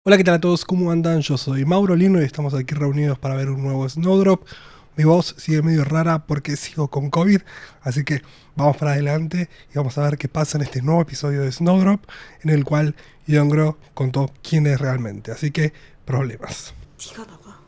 Hola, ¿qué tal a todos? ¿Cómo andan? Yo soy Mauro Lino y estamos aquí reunidos para ver un nuevo Snowdrop. Mi voz sigue medio rara porque sigo con COVID, así que vamos para adelante y vamos a ver qué pasa en este nuevo episodio de Snowdrop, en el cual Yongro contó quién es realmente, así que problemas. 네가 나가.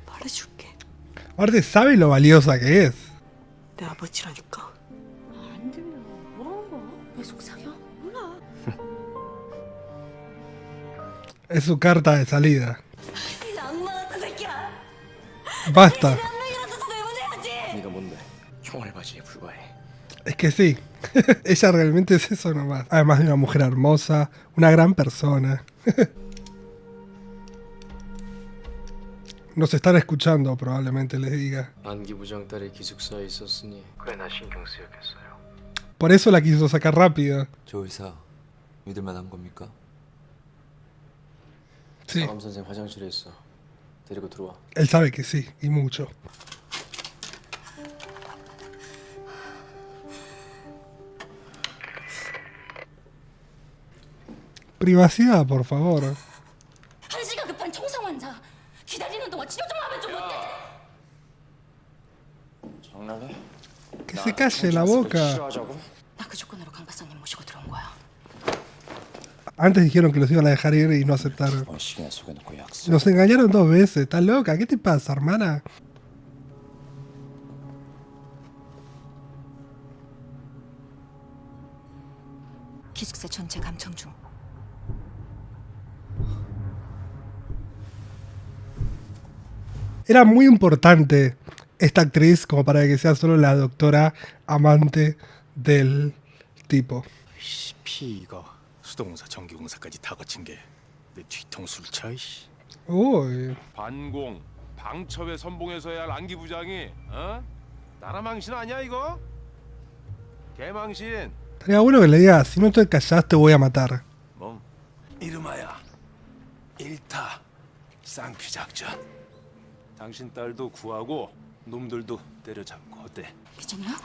말해줄게. Aparte sabe lo valiosa que es. 내 아버지라니까. 안 들려. 뭐라는 거야? 왜 속삭여? 몰라. Es su carta de salida. 이 악마 같은 새끼야. Basta. 한 명이라도 더 내보내야지. 네가 뭔데? 총알바지에 불과해. Es que sí, ella realmente es eso nomás. Además de una mujer hermosa, una gran persona. Nos están escuchando, probablemente les diga. 안기부장 딸이 기숙사에 있었으니 그래 나 신경 쓰였겠어요. Por eso la quiso sacar rápido. 조 의사 믿을 만한 겁니까? Sí, 사감 선생 화장실에 있어. 데리고 들어와. él sabe que sí, y mucho. Privacidad, por favor. 한시가 급한 총상 환자. 기다리는 동안 치료 좀 하면 좀 어때? 장난해? Que se calle la boca. 싫어하자고? 나 그 조건으로 강 박사님 모시고 들어온 거야. Antes dijeron que los iban a dejar ir y no aceptaron. 시간에 속여놓고 약속. Nos engañaron 2 veces. ¿Estás loca? ¿Qué te pasa, hermana? 기숙사 전체 감청 중. Era muy importante esta actriz como para que sea solo la doctora amante del tipo. 피가 수도공사 전기공사까지 다 거친 게 내 뒤통수를 쳐. 이씨. Uy. 반공, 방첩에 선봉해서야 할 안기 부장이 나라 망신 아니야 이거? 개망신. Estaría bueno que le diga, si no te callas te voy a matar. 뭐 이름하야 1타 쌍피 작전. 당신 딸도 구하고 놈들도 때려잡고 어때? 괜찮아요?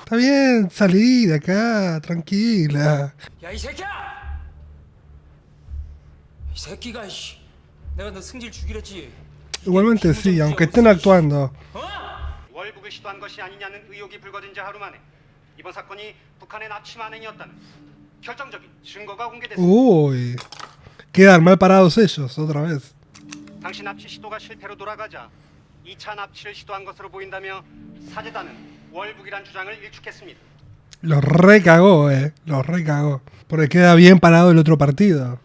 Está bien, salí de acá, tranquila. 야 이 새끼야! 이 새끼가 씨. 내가 너 승질 죽이랬지. Igualmente sí, aunque estén actuando. 월북을 시도한 것이 아니냐는 의혹이 불거진 지 하루 만에 이번 사건이 북한의 납치 만행이었다는 결정적인 증거가 공개됐습니다. Uy. Quedan mal parados ellos, otra vez. 당시 납치 시도가 실패로 돌아가자 2차 납치를 시도한 것으로 보인다며 사제단은 월북이란 주장을 일축했습니다. Los recagó, los recagó. Porque queda bien parado el otro partido.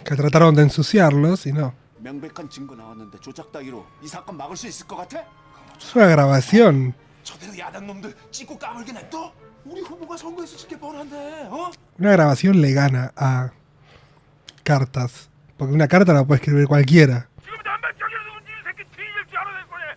Que trataron de ensuciarlos y no. 명백한 증거 나왔는데 조작 따위로 이 사건 막을 수 있을 것 같아? Es una grabación. 저대로 야당 놈들 찍고 까불게 냅둬? 우리 후보가 선거에서 찍게 뻔한데, 어? Una grabación le gana a cartas. Porque una carta la puede escribir cualquiera. 지금 남백장에서 이 새끼 뒤질지 알아낼 거야.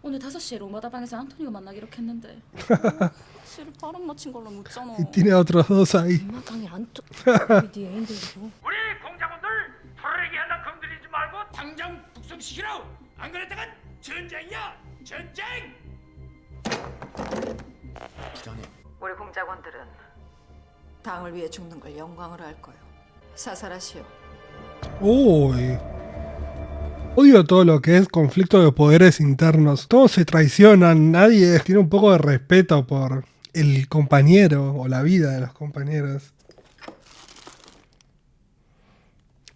오늘 5시에 로마다방에서 안토니가 만나기로 했는데. 사실 바람 맞힌 걸로 묻잖아. Y tiene otros 2 ahí. 로마방에 안토. 네 애인들이고. 우리 공작원들 털레기 하나 건드리지 말고 당장 북송시키라고. 안 그랬다간 전쟁이야. 전쟁. 우리 공작원들은 당을 위해 죽는 걸 영광으로 할 거요. 사살하시오. Uy. Odio todo lo que es conflicto de poderes internos. Todos se traicionan, nadie tiene un poco de respeto por el compañero o la vida de los compañeros.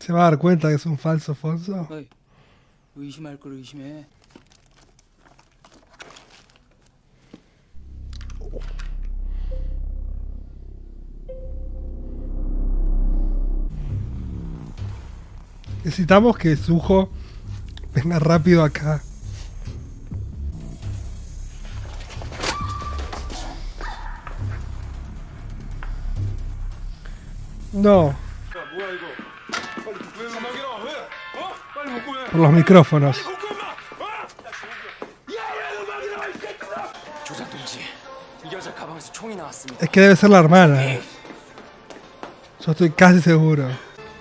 ¿Se va a dar cuenta que es un falso Fonso? 어이, 의심할 걸 의심해. Necesitamos que Suho venga rápido acá. No. Por los micrófonos. 조작 동지, 이 여자 가방에서 총이 나왔습니다. Es que debe ser la hermana. Yo estoy casi seguro.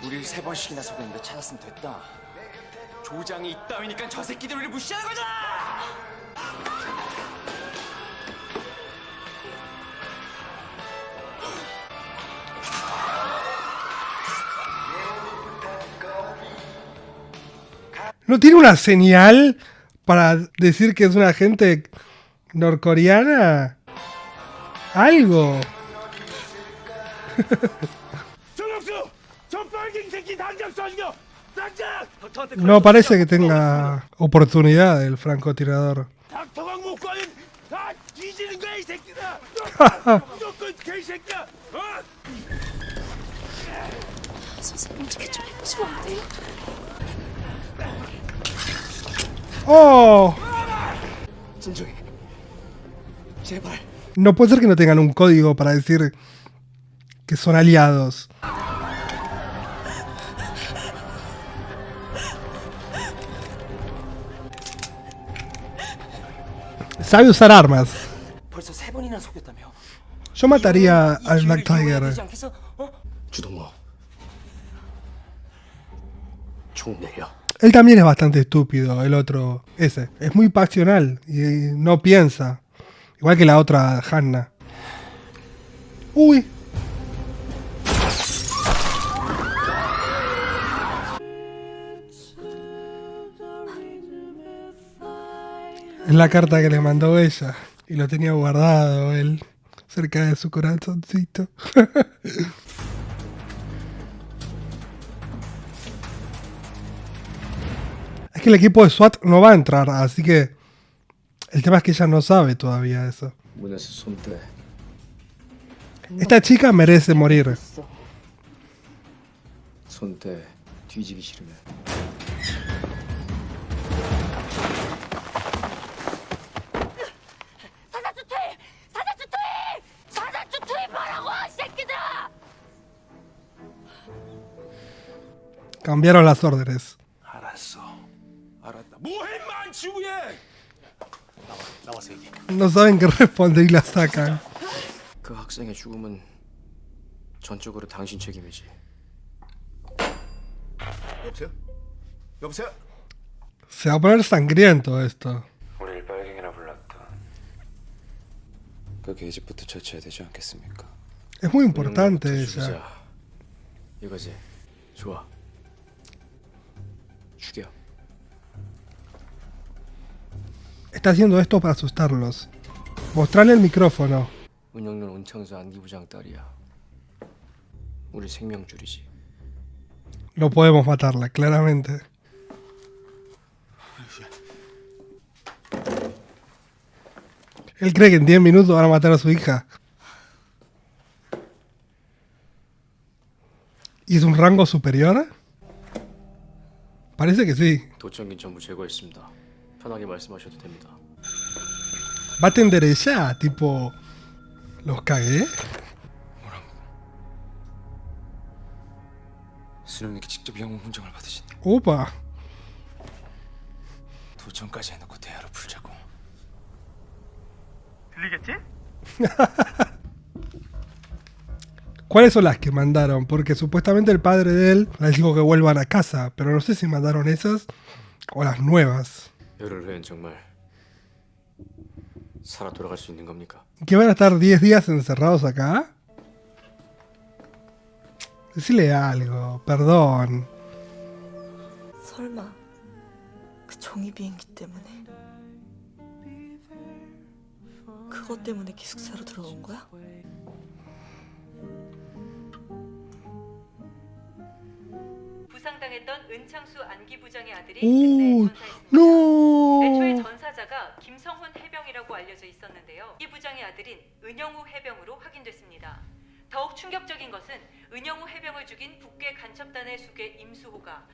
우리를 3번씩이나 속였는데 찾았으면 됐다. 조장이 있다니까 저 새끼들 우리 무시하는 거잖아. ¿No tiene una señal para decir que es una agente norcoreana? Algo. 전없어! 저 빨갱이 새끼 당장 쏴죽여! 당장! No parece que tenga oportunidad el francotirador. 닥터강 못 가면 다 뒤지는 거야 이 새끼다! 무조건 개새끼야! 어? 선생님 어떻게 좀 해주시면 안 돼요? ¡Oh! 진정해. 제발. No puede ser que no tengan un código para decir que son aliados. Sabe usar armas. 벌써 3번이나 속였다며. Yo mataría al Black Tiger. 주동모. 총 내려. Él también es bastante estúpido, el otro, ese. Es muy pasional y no piensa. Igual que la otra, Hanna. Uy. Es la carta que le mandó ella. Y lo tenía guardado él, cerca de su corazoncito. Es que el equipo de SWAT no va a entrar, así que el tema es que ella no sabe todavía eso. 문에서 손대. Esta chica merece morir. 손대. 뒤지기 싫으면. Cambiaron las órdenes. 알았어. 알았다. 뭐해 인마 지구에. 나와서 얘기. No saben qué responder y la sacan. 그 학생의 죽음은 전적으로 당신 책임이지. 여보세요? 여보세요? Se va a poner sangriento esto. 우리를 빨갱이라 불렀던 그 계집부터 처치해야 되지 않겠습니까? Es muy importante 죽이자. ella. 이거지. 좋아. 죽여. Está haciendo esto para asustarlos. Mostrarle el micrófono. 은영은 은창수 안기부장 딸이야. 우리 생명줄이지. No podemos matarla, claramente. Él cree que en 10 minutos van a matar a su hija. ¿Y es un rango superior? Parece que sí. 도청긴 전부 제거했습니다. 편하게 말씀하셔도 됩니다. Va a atender ella, tipo... ¿Los cagué? 수령님께 직접 영웅 훈장을 받으신 Opa. 도청까지 해놓고 대화로 풀자고. 들리겠지? ¿Cuáles son las que mandaron? Porque supuestamente el padre de él les dijo que vuelvan a casa, pero no sé si mandaron esas o las nuevas. 열흘 후엔 정말 살아 돌아갈 수 있는 겁니까? ¿Que van a estar 10 días encerrados acá? Decile algo, perdón. 설마 그 종이 비행기 때문에 그것 때문에 기숙사로 들어온 거야? 부상당했던 은창수 안기부장의 아들이 오, 그때 전사했습니다. 애초에 no. 전사자가 김성훈 해병이라고 알려져 있었는데요. 이 부장의 아들인 은영우 해병으로 확인됐습니다. 더욱 충격적인 것은 은영우 해병을 죽인 북괴 간첩단의 수괴 임수호가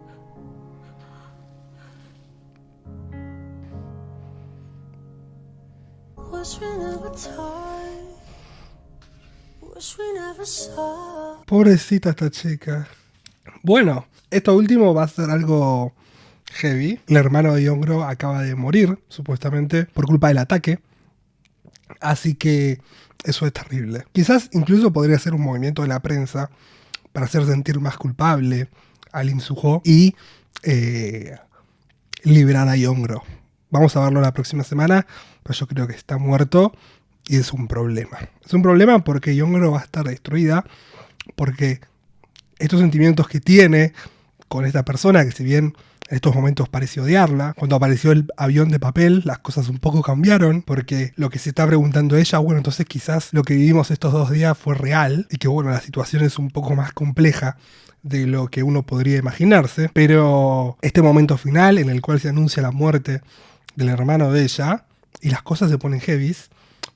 Pobrecita esta chica. Bueno, esto último va a ser algo heavy. El hermano de Yongro acaba de morir, supuestamente, por culpa del ataque. Así que eso es terrible. Quizás incluso podría ser un movimiento de la prensa para hacer sentir más culpable a Lim Soo-ho y liberar a Yongro. Vamos a verlo la próxima semana, pero yo creo que está muerto y es un problema. Es un problema porque Yongro va a estar destruida, porque estos sentimientos que tiene con esta persona, que si bien en estos momentos parece odiarla, cuando apareció el avión de papel, las cosas un poco cambiaron, porque lo que se está preguntando ella, bueno, entonces quizás lo que vivimos estos 2 días fue real, y que bueno, la situación es un poco más compleja de lo que uno podría imaginarse, pero este momento final en el cual se anuncia la muerte del hermano de ella, y las cosas se ponen heavies,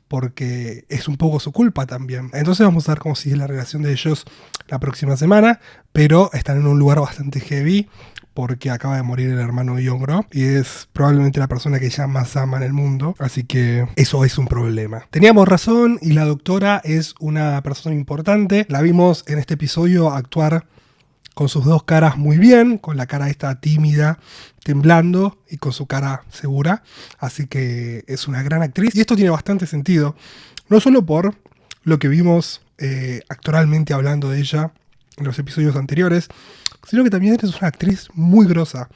porque es un poco su culpa también. Entonces vamos a ver cómo sigue la relación de ellos la próxima semana, pero están en un lugar bastante heavy, porque acaba de morir el hermano de Yongro, y es probablemente la persona que ella más ama en el mundo, así que eso es un problema. Teníamos razón, y la doctora es una persona importante. La vimos en este episodio actuar con sus 2 caras muy bien, con la cara esta tímida, temblando, y con su cara segura. Así que es una gran actriz. Y esto tiene bastante sentido, no solo por lo que vimos actoralmente hablando de ella en los episodios anteriores, sino que también es una actriz muy grosa,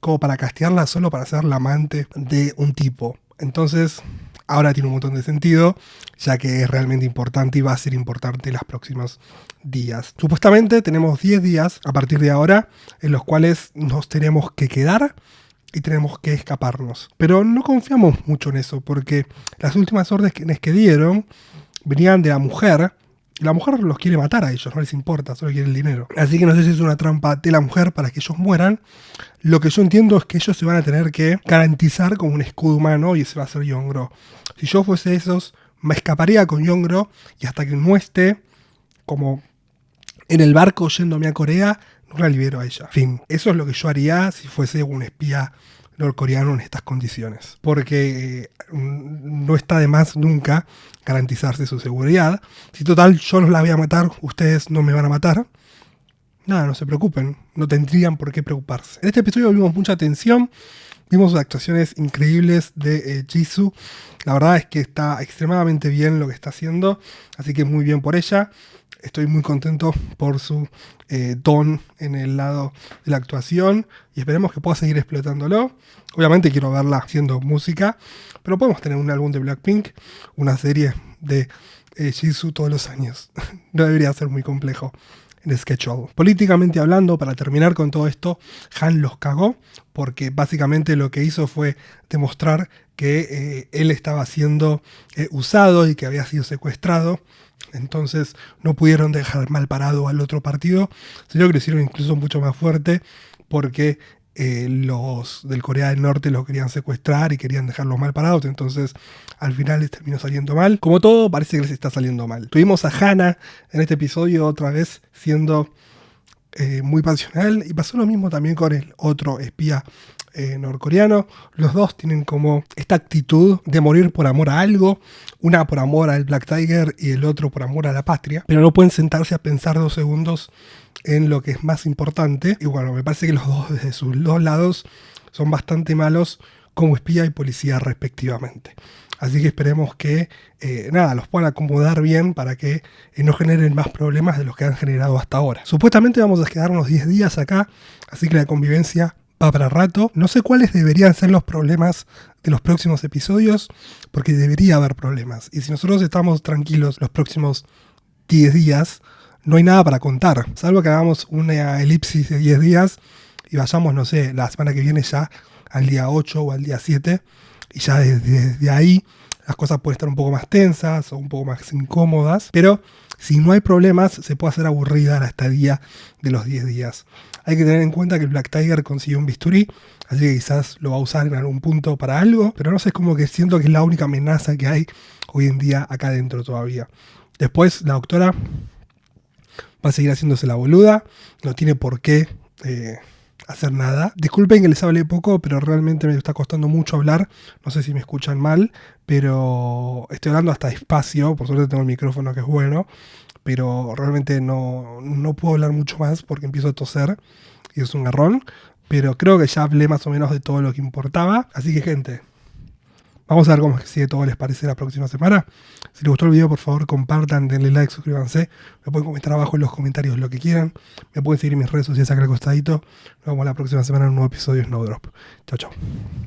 como para castearla solo para ser la amante de un tipo. Entonces, ahora tiene un montón de sentido, ya que es realmente importante y va a ser importante en los próximos días. Supuestamente tenemos 10 días a partir de ahora en los cuales nos tenemos que quedar y tenemos que escaparnos. Pero no confiamos mucho en eso, porque las últimas órdenes que dieron venían de la mujer. Y la mujer los quiere matar a ellos, no les importa, solo quiere el dinero. Así que no sé si es una trampa de la mujer para que ellos mueran. Lo que yo entiendo es que ellos se van a tener que garantizar con un escudo humano, y ese va a ser Yongro. Si yo fuese esos, me escaparía con Yongro, y hasta que no esté como en el barco yéndome a Corea, no la libero a ella. Fin, eso es lo que yo haría si fuese un espía norcoreano en estas condiciones, porque no está de más nunca garantizarse su seguridad. Si total yo no la voy a matar, ustedes no me van a matar, nada, no se preocupen, no tendrían por qué preocuparse. En este episodio vimos mucha tensión, vimos actuaciones increíbles de Jisoo. La verdad es que está extremadamente bien lo que está haciendo, así que muy bien por ella. Estoy muy contento por su don en el lado de la actuación, y esperemos que pueda seguir explotándolo. Obviamente quiero verla haciendo música, pero podemos tener un álbum de Blackpink, una serie de Jisoo todos los años. No debería ser muy complejo en schedule. Políticamente hablando, para terminar con todo esto, Han los cagó, porque básicamente lo que hizo fue demostrar que él estaba siendo usado y que había sido secuestrado. Entonces no pudieron dejar mal parado al otro partido, sino que lo hicieron incluso mucho más fuerte, porque los del Corea del Norte los querían secuestrar y querían dejarlos mal parados. Entonces al final les terminó saliendo mal. Como todo, parece que les está saliendo mal. Tuvimos a Hana en este episodio otra vez siendo muy pasional, y pasó lo mismo también con el otro espía norcoreano. Los dos tienen como esta actitud de morir por amor a algo, una por amor al Black Tiger y el otro por amor a la patria, pero no pueden sentarse a pensar 2 segundos en lo que es más importante. Y bueno, me parece que los dos desde sus 2 lados son bastante malos como espía y policía respectivamente. Así que esperemos que los puedan acomodar bien para que no generen más problemas de los que han generado hasta ahora. Supuestamente vamos a quedarnos 10 días acá, así que la convivencia va para rato. No sé cuáles deberían ser los problemas de los próximos episodios, porque debería haber problemas. Y si nosotros estamos tranquilos los próximos 10 días, no hay nada para contar, salvo que hagamos una elipsis de 10 días y vayamos, no sé, la semana que viene ya al día 8 o al día 7, y ya desde ahí las cosas pueden estar un poco más tensas o un poco más incómodas, pero si no hay problemas se puede hacer aburrida la estadía de los 10 días. Hay que tener en cuenta que el Black Tiger consiguió un bisturí, así que quizás lo va a usar en algún punto para algo, pero no sé, es como que siento que es la única amenaza que hay hoy en día acá adentro todavía. Después la doctora va a seguir haciéndose la boluda, no tiene por qué hacer nada. Disculpen que les hable poco, pero realmente me está costando mucho hablar. No sé si me escuchan mal, pero estoy hablando hasta despacio. Por suerte tengo el micrófono que es bueno, pero realmente no puedo hablar mucho más porque empiezo a toser y es un garrón. Pero creo que ya hablé más o menos de todo lo que importaba. Así que, gente, Vamos a ver cómo sigue todo, les parece la próxima semana. Si les gustó el video, por favor compartan, denle like, suscríbanse. Me pueden comentar abajo en los comentarios lo que quieran. Me pueden seguir en mis redes sociales acá al costadito. Nos vemos la próxima semana en un nuevo episodio de Snowdrop. Chao, chao.